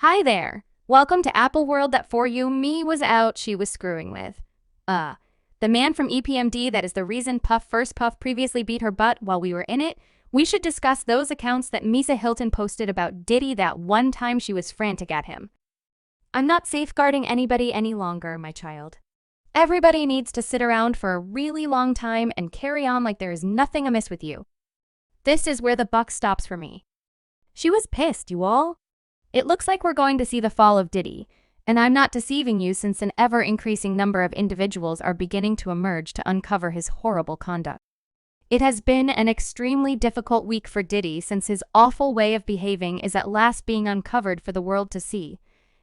Hi there. Welcome to Apple World. That for you, me was out, she was screwing with. The man from EPMD that is the reason Puff previously beat her butt while we were in it. We should discuss those accounts that Misa Hylton posted about Diddy that one time she was frantic at him. I'm not safeguarding anybody any longer, my child. Everybody needs to sit around for a really long time and carry on like there is nothing amiss with you. This is where the buck stops for me. She was pissed, you all. It looks like we're going to see the fall of Diddy, and I'm not deceiving you since an ever-increasing number of individuals are beginning to emerge to uncover his horrible conduct. It has been an extremely difficult week for Diddy since his awful way of behaving is at last being uncovered for the world to see,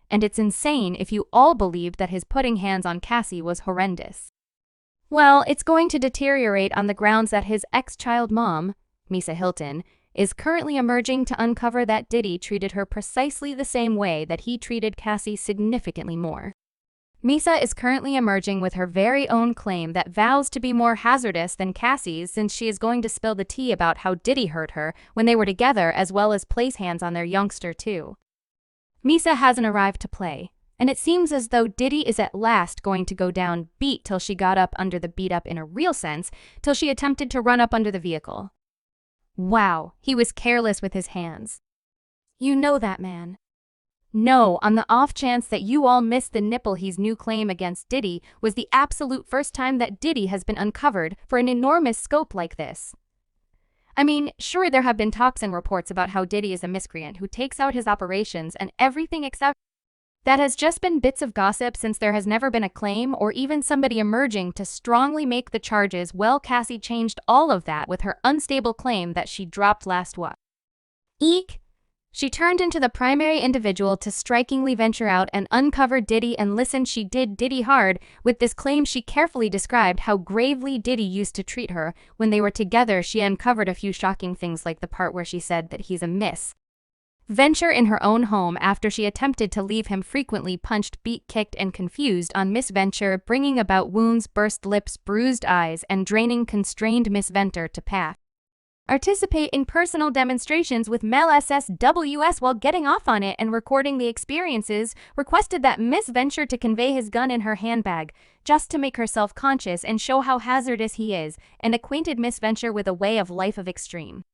and it's insane if you all believed that his putting hands on Cassie was horrendous. Well, it's going to deteriorate on the grounds that his ex-child mom, Misa Hylton, is currently emerging to uncover that Diddy treated her precisely the same way that he treated Cassie, significantly more. Misa is currently emerging with her very own claim that vows to be more hazardous than Cassie's, since she is going to spill the tea about how Diddy hurt her when they were together, as well as place hands on their youngster too. Misa hasn't arrived to play, and it seems as though Diddy is at last going to go down beat till she got up under the beat up in a real sense, till she attempted to run up under the vehicle. Wow, he was careless with his hands. You know that man. No, on the off chance that you all missed the nipple, his new claim against Diddy was the absolute first time that Diddy has been uncovered for an enormous scope like this. I mean, sure, there have been talks and reports about how Diddy is a miscreant who takes out his operations and everything, except that has just been bits of gossip since there has never been a claim or even somebody emerging to strongly make the charges. Well, Cassie changed all of that with her unstable claim that she dropped last week. Eek! She turned into the primary individual to strikingly venture out and uncover Diddy, and listen, she did Diddy hard with this claim. She carefully described how gravely Diddy used to treat her when they were together. She uncovered a few shocking things, like the part where she said that he's a misadventure in her own home after she attempted to leave him frequently punched, beat, kicked, and confused on misadventure, bringing about wounds, burst lips, bruised eyes, and draining constrained misadventure to participate in personal demonstrations with male SSWS while getting off on it and recording the experiences, requested that misadventure to convey his gun in her handbag, just to make her self-conscious and show how hazardous he is, and acquainted misadventure with a way of life of extreme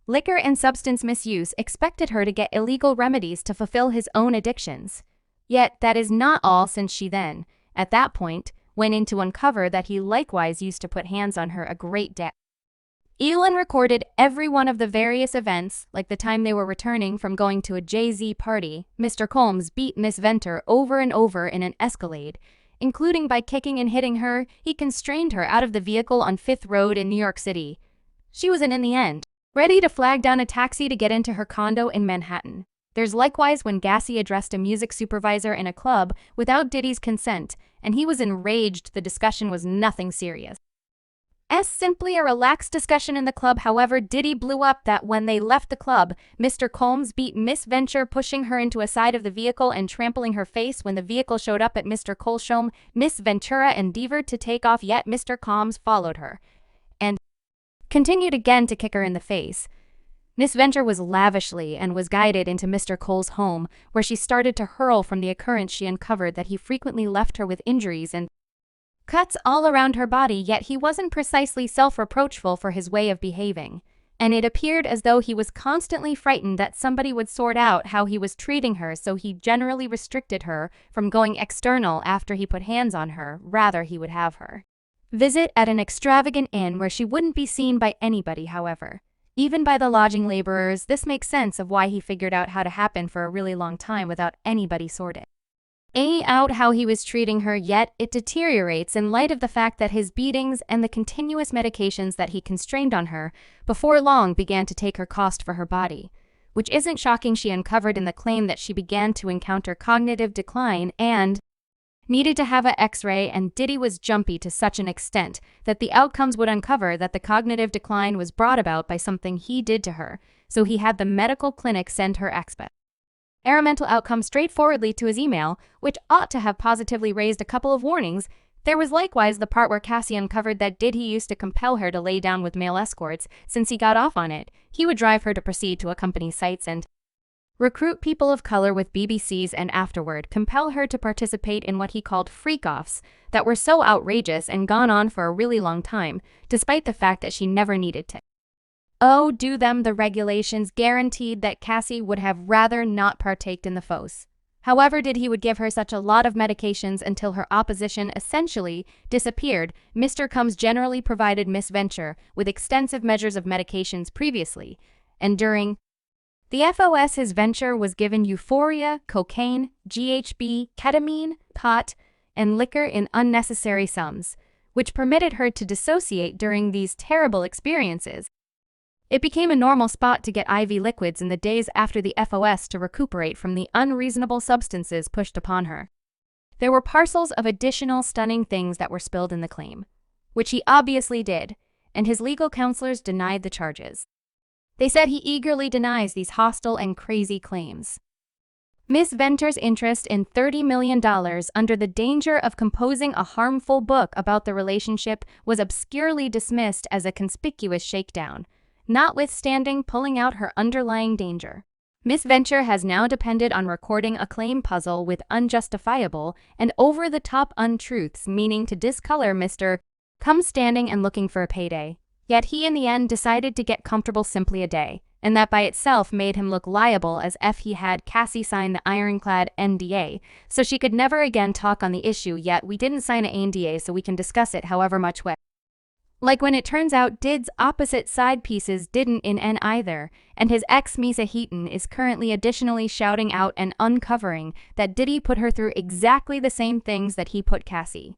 liquor and substance misuse, expected her to get illegal remedies to fulfill his own addictions. Yet that is not all, since she then, at that point, went in to uncover that he likewise used to put hands on her a great deal. Elon recorded every one of the various events, like the time they were returning from going to a Jay-Z party. Mr. Combs beat Miss Venter over and over in an Escalade, including by kicking and hitting her. He constrained her out of the vehicle on 5th Road in New York City. She was in the end, ready to flag down a taxi to get into her condo in Manhattan. There's likewise when Cassie addressed a music supervisor in a club without Diddy's consent, and he was enraged. The discussion was nothing serious. Simply a relaxed discussion in the club. However, Diddy blew up that when they left the club, Mr. Combs beat Miss Venture, pushing her into a side of the vehicle and trampling her face. When the vehicle showed up at Mr. Cole's home, Miss Ventura endeavored to take off, yet Mr. Combs followed her and continued again to kick her in the face. Miss Venture was lavishly and was guided into Mr. Cole's home, where she started to hurl. From the occurrence, she uncovered that he frequently left her with injuries and cuts all around her body, yet he wasn't precisely self-reproachful for his way of behaving, and it appeared as though he was constantly frightened that somebody would sort out how he was treating her, so he generally restricted her from going external after he put hands on her. Rather, he would have her visit at an extravagant inn where she wouldn't be seen by anybody, however, even by the lodging laborers. This makes sense of why he figured out how to happen for a really long time without anybody sorting out how he was treating her. Yet it deteriorates in light of the fact that his beatings and the continuous medications that he constrained on her before long began to take her cost for her body, which isn't shocking. She uncovered in the claim that she began to encounter cognitive decline and needed to have an X-ray, and Diddy was jumpy to such an extent that the outcomes would uncover that the cognitive decline was brought about by something he did to her, so he had the medical clinic send her experimental outcome straightforwardly to his email, which ought to have positively raised a couple of warnings. There was likewise the part where Cassie uncovered that Diddy used to compel her to lay down with male escorts. Since he got off on it, he would drive her to proceed to a company sites and recruit people of color with BBCs, and afterward compel her to participate in what he called freak-offs that were so outrageous and gone on for a really long time, despite the fact that she never needed to. Oh, do them the regulations guaranteed that Cassie would have rather not partaked in the fausse. However, Diddy would give her such a lot of medications until her opposition essentially disappeared. Mr. Combs generally provided Miss Venture with extensive measures of medications previously, and during the FOS his venture was given euphoria, cocaine, GHB, ketamine, pot, and liquor in unnecessary sums, which permitted her to dissociate during these terrible experiences. It became a normal spot to get IV liquids in the days after the FOS to recuperate from the unreasonable substances pushed upon her. There were parcels of additional stunning things that were spilled in the claim, which he obviously did, and his legal counselors denied the charges. They said he eagerly denies these hostile and crazy claims. Miss Venture's interest in $30 million under the danger of composing a harmful book about the relationship was obscurely dismissed as a conspicuous shakedown, notwithstanding pulling out her underlying danger. Miss Venture has now depended on recording a claim puzzle with unjustifiable and over-the-top untruths, meaning to discolor Mr. Combs standing and looking for a payday. Yet he in the end decided to get comfortable simply a day, and that by itself made him look liable as if he had Cassie sign the ironclad NDA, so she could never again talk on the issue. Yet we didn't sign an NDA so we can discuss it however much way. Like when it turns out Did's opposite side pieces didn't in N either, and his ex Misa Hylton is currently additionally shouting out and uncovering that Diddy put her through exactly the same things that he put Cassie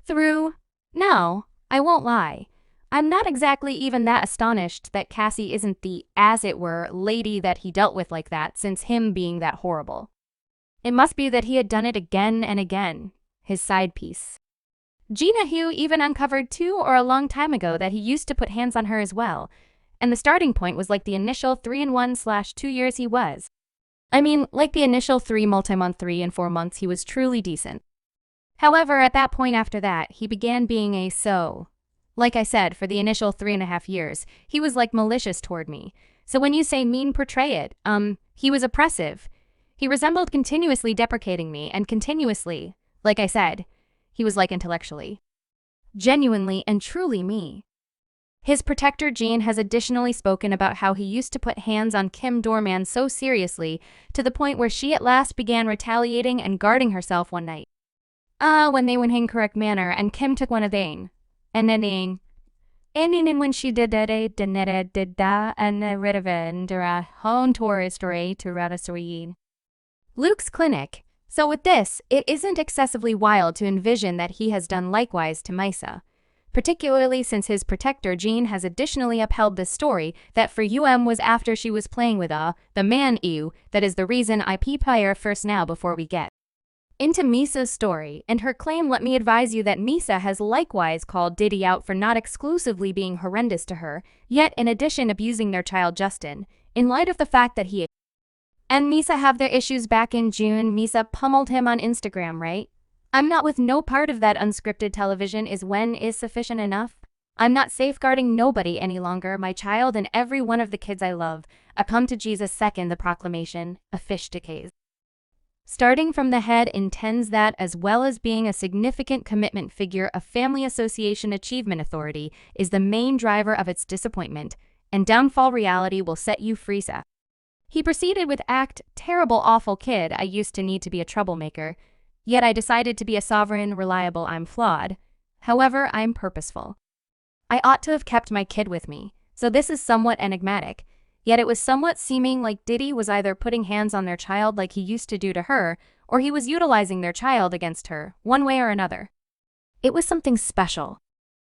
through. Now, I won't lie, I'm not exactly even that astonished that Cassie isn't the, as it were, lady that he dealt with like that, since him being that horrible. It must be that he had done it again and again, his side piece. Gina Hugh even uncovered too or a long time ago that he used to put hands on her as well, and the starting point was like the initial 3-in-1/2 years he was. I mean, like the initial 3 multi-month 3 and 4 months he was truly decent. However, at that point after that, he began being a so. Like I said, for the initial 3.5 years, he was like malicious toward me. So when you say mean, portray it, he was oppressive. He resembled continuously deprecating me, and continuously, like I said, he was like intellectually, genuinely and truly me. His protector Jean has additionally spoken about how he used to put hands on Kim Dorman so seriously to the point where she at last began retaliating and guarding herself one night. When they went in correct manner and Kim took one of thine. And then when she did that, and rid of it, and hon tour story to Radasoyin. Luke's clinic. So with this, it isn't excessively wild to envision that he has done likewise to Misa, particularly since his protector Jean has additionally upheld this story that for was after she was playing with the man that is the reason I peep-hire first now before we get into Misa's story and her claim. Let me advise you that Misa has likewise called Diddy out for not exclusively being horrendous to her, yet in addition abusing their child Justin, in light of the fact that he and Misa have their issues. Back in June, Misa pummeled him on Instagram, right? I'm not with no part of that unscripted television is when is sufficient enough. I'm not safeguarding nobody any longer, my child and every one of the kids I love. I come to Jesus second the proclamation, a fish decays. Starting from the head intends that as well as being a significant commitment figure, a Family Association Achievement Authority is the main driver of its disappointment, and downfall reality will set you free. He proceeded with act, terrible awful kid, I used to need to be a troublemaker, yet I decided to be a sovereign, reliable, I'm flawed. However, I'm purposeful. I ought to have kept my kid with me, so this is somewhat enigmatic, yet it was somewhat seeming like Diddy was either putting hands on their child like he used to do to her, or he was utilizing their child against her, one way or another. It was something special.